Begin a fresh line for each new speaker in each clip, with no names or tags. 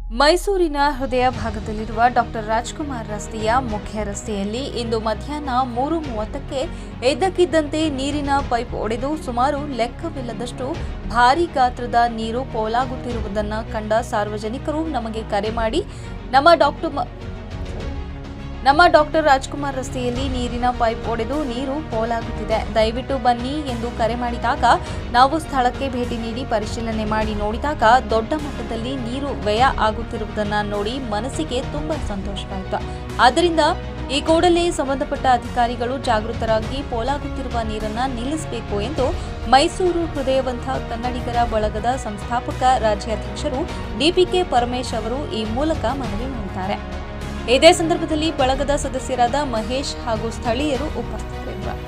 ಮೈಸೂರಿನ ಹೃದಯ ಭಾಗದಲ್ಲಿರುವ ಡಾಕ್ಟರ್ ರಾಜ್ಕುಮಾರ್ ರಸ್ತೆಯ ಮುಖ್ಯ ರಸ್ತೆಯಲ್ಲಿ ಇಂದು ಮಧ್ಯಾಹ್ನ 3:30ಕ್ಕೆ ಇದ್ದಕ್ಕಿದ್ದಂತೆ ನೀರಿನ ಪೈಪ್ ಒಡೆದು ಸುಮಾರು ಲೆಕ್ಕವಿಲ್ಲದಷ್ಟು ಭಾರೀ ಗಾತ್ರದ ನೀರು ಪೋಲಾಗುತ್ತಿರುವುದನ್ನು ಕಂಡ ಸಾರ್ವಜನಿಕರು ನಮಗೆ ಕರೆ ಮಾಡಿ ನಮ್ಮ ಡಾಕ್ಟರ್ ರಾಜ್ಕುಮಾರ್ ರಸ್ತೆಯಲ್ಲಿ ನೀರಿನ ಪೈಪ್ ಒಡೆದು ನೀರು ಪೋಲಾಗುತ್ತಿದೆ, ದಯವಿಟ್ಟು ಬನ್ನಿ ಎಂದು ಕರೆ ಮಾಡಿದಾಗ ನಾವು ಸ್ಥಳಕ್ಕೆ ಭೇಟಿ ನೀಡಿ ಪರಿಶೀಲನೆ ಮಾಡಿ ನೋಡಿದಾಗ ದೊಡ್ಡ ಮಟ್ಟದಲ್ಲಿ ನೀರು ವ್ಯಯ ಆಗುತ್ತಿರುವುದನ್ನು ನೋಡಿ ಮನಸ್ಸಿಗೆ ತುಂಬಾ ಸಂತೋಷವಾಯಿತು. ಆದ್ದರಿಂದ ಈ ಕೂಡಲೇ ಸಂಬಂಧಪಟ್ಟ ಅಧಿಕಾರಿಗಳು ಜಾಗೃತರಾಗಿ ಪೋಲಾಗುತ್ತಿರುವ ನೀರನ್ನು ನಿಲ್ಲಿಸಬೇಕು ಎಂದು ಮೈಸೂರು ಹೃದಯವಂತ ಕನ್ನಡಿಗರ ಬಳಗದ ಸಂಸ್ಥಾಪಕ ರಾಜ್ಯಾಧ್ಯಕ್ಷರು ಡಿಪಿಕೆ ಪರಮೇಶ್ ಅವರು ಈ ಮೂಲಕ ಮನವಿ ಮಾಡಿದ್ದಾರೆ. ಇದೇ ಸಂದರ್ಭದಲ್ಲಿ ಬಳಗದ ಸದಸ್ಯರಾದ ಮಹೇಶ್ ಹಾಗೂ ಸ್ಥಳೀಯರು ಉಪಸ್ಥಿತರಿದ್ದರು.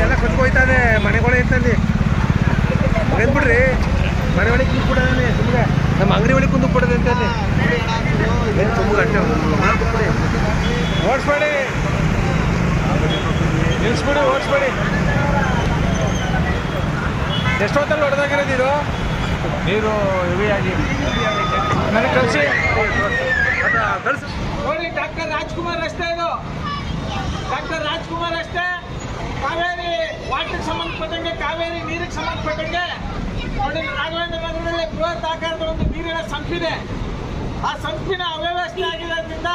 ಎಲ್ಲ ಕೊಚ್ಕೋಯ್ತಾನೆ ಮನೆಗಳು ಇರ್ತಲ್ಲಿ ಬಿಡ್ರಿ, ಮನೆ ಒಳಗೆ ಕುಂದು ಕೊಡೋದಾನೆ ಸುಮ್ಮನೆ ನಮ್ಮ ಅಂಗಡಿ ಒಳಗೆ ಕುಂದು ಕೊಡೋದು ಅಂತಲ್ಲಿ ತುಂಬ ಗಂಟೆ ಓಡಿಸ್ಬೇಡಿ, ನಿಲ್ಲಿಸ್ಬಿಡಿ, ಓಡಿಸ್ಬೇಡಿ. ಎಷ್ಟೊತ್ತಲ್ಲಿ ಹೊಡೆದಾಗಿರೋದು ನೀರು ಹೆವಿಯಾಗಿ ನನಗೆ ಕಳಿಸಿ
ನೋಡಿ. ಡಾಕ್ಟರ್ ರಾಜ್ಕುಮಾರ್ ರಸ್ತೆ ಇದು, ಡಾಕ್ಟರ್ ರಾಜ್ಕುಮಾರ್ ರಸ್ತೆ ಕಾವೇರಿ ವಾಟರ್ಗೆ ಸಂಬಂಧಪಟ್ಟಂಗೆ, ಕಾವೇರಿ ನೀರಿಗೆ ಸಂಬಂಧಪಟ್ಟಂಗೆ ನೋಡಿ. ರಾಘವೇಂದ್ರ ನಗರದಲ್ಲಿ ಬೃಹತ್ ಆಕಾರದ ಒಂದು ನೀರಿನ ಸಂಪಿದೆ. ಆ ಸಂಪಿನ ಅವ್ಯವಸ್ಥೆ ಆಗಿರೋದ್ರಿಂದ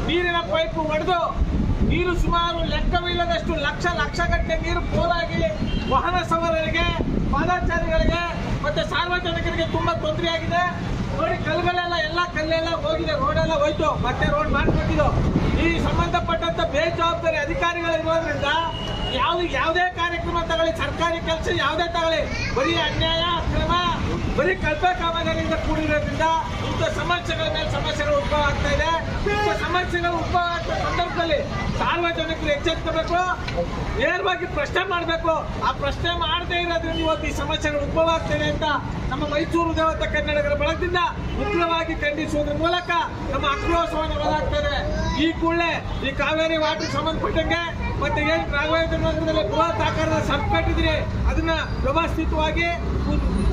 ನೀರಿನ ಪೈಪ್ ಒಡೆದು ನೀರು ಸುಮಾರು ಲೆಕ್ಕವಿಲ್ಲದಷ್ಟು ಲಕ್ಷಗಟ್ಟಲೆ ನೀರು ಪೋಲಾಗಿ ವಾಹನ ಸವಾರರಿಗೆ, ಪಾದಚಾರಿಗಳಿಗೆ ಮತ್ತೆ ಸಾರ್ವಜನಿಕರಿಗೆ ತುಂಬಾ ತೊಂದರೆಯಾಗಿದೆ. ನೋಡಿ, ಎಲ್ಲ ಕಲ್ಲೆಲ್ಲ ಹೋಗಿದೆ, ರೋಡೆಲ್ಲ ಹೋಯ್ತು, ಮತ್ತೆ ರೋಡ್ ಮಾಡಿಕೊಟ್ಟಿದ್ದು. ಈ ಸಂಬಂಧಪಟ್ಟಂತ ಬೇಜವಾಬ್ದಾರಿ ಅಧಿಕಾರಿಗಳಿರೋದ್ರಿಂದ ಯಾವುದೇ ಕಾರ್ಯಕ್ರಮ ತಗೊಳ್ಳಿ, ಸರ್ಕಾರಿ ಕೆಲಸ ಯಾವುದೇ ತಗೊಳ್ಳಿ, ಬರೀ ಅನ್ಯಾಯ, ಅಕ್ರಮ, ಬರೀ ಕಲ್ಪೆ ಕಾಮಗಾರಿಯಿಂದ ಕೂಡಿರೋದ್ರಿಂದ ಇಂಥ ಸಮಸ್ಯೆಗಳ ಮೇಲೆ ಸಮಸ್ಯೆಗಳು ಉದ್ಭವ ಆಗ್ತಾ ಇದೆ. ಇಂಥ ಸಮಸ್ಯೆಗಳು ಉದ್ಭವ ಆಗ್ತಾ ಸಂದರ್ಭದಲ್ಲಿ ಸಾರ್ವಜನಿಕರು ಎಚ್ಚೆತ್ತಬೇಕು, ನೇರವಾಗಿ ಪ್ರಶ್ನೆ ಮಾಡಬೇಕು. ಆ ಪ್ರಶ್ನೆ ಮಾಡದೇ ಇರೋದ್ರಿಂದ ಇವತ್ತು ಈ ಸಮಸ್ಯೆಗಳು ಉದ್ಭವ ಆಗ್ತಿದೆ ಅಂತ ನಮ್ಮ ಮೈಸೂರು ಹೃದಯವಂತ ಕನ್ನಡಿಗರ ಬಳಗದಿಂದ ಉಗ್ರವಾಗಿ ಖಂಡಿಸುವುದರ ಮೂಲಕ ನಮ್ಮ ಆಕ್ರೋಶವನ್ನು ಹೊರಹಾಕ್ತಾರೆ. ಈ ಕೂಡಲೇ ಈ ಕಾವೇರಿ ವಾಟರ್ಗೆ ಸಂಬಂಧಪಟ್ಟಂಗೆ ಮತ್ತೆ ಏನು ರಾಘವೇಂದ್ರ ನಗರದಲ್ಲಿ ಬೃಹತ್ ಆಕಾರದ ಸಂಪ್ ಕಟ್ಟಿದ್ರಿ, ಅದನ್ನ ವ್ಯವಸ್ಥಿತವಾಗಿ,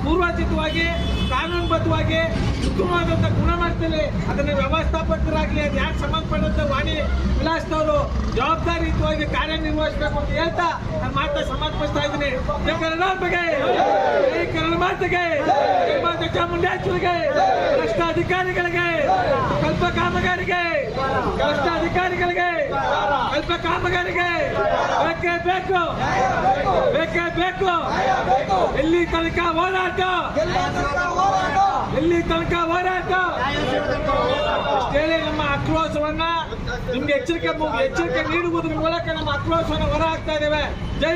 ಪೂರ್ವಚಿತವಾಗಿ, ಕಾನೂನುಬದ್ಧವಾಗಿ, ಉತ್ತಮವಾದಂಥ ಗುಣಮಟ್ಟದಲ್ಲಿ ಅದನ್ನ ವ್ಯವಸ್ಥಾಪಕರಾಗಲಿ, ಅದು ಯಾಕೆ ಸಂಬಂಧಪಟ್ಟಂತ ವಾಣಿ ವಿಲಾಸದವರು ಜವಾಬ್ದಾರಿಯುತವಾಗಿ ಕಾರ್ಯನಿರ್ವಹಿಸಬೇಕು ಅಂತ ಹೇಳ್ತಾ ನಾನು ಮಾತಾ ಸಮರ್ಪಿಸ್ತಾ ಇದ್ದೀನಿ. ಕನ್ನಡ ಮಾತಿಗೆ, ಚಾಮುಂಡೇಶ್ವರಿಗೆ, ಭ್ರಷ್ಟ ಅಧಿಕಾರಿಗಳಿಗೆ, ಕಲ್ಪ ಕಾಮಗಾರಿಗೆ, ಭ್ರಷ್ಟ ಅಧಿಕಾರಿಗಳಿಗೆ, ಕಲ್ಪ ಕಾಮಗಾರಿಗೆ ಬೇಕೇ ಬೇಕು, ಬೇಕೇ ಬೇಕು. ಎಲ್ಲಿ ತನಕ ಹೋರಾಟ, ಎಲ್ಲಿ ತನಕ ಹೋರಾಟ ಅಷ್ಟೇಳಿ ನಮ್ಮ ಆಕ್ರೋಶವನ್ನ ನಿಮ್ಗೆ ಎಚ್ಚರಿಕೆ ನೀಡುವುದರ ಮೂಲಕ ನಮ್ಮ ಆಕ್ರೋಶವನ್ನು ಹೊರ ಹಾಕ್ತಾ ಇದ್ದೇವೆ. ಜೈ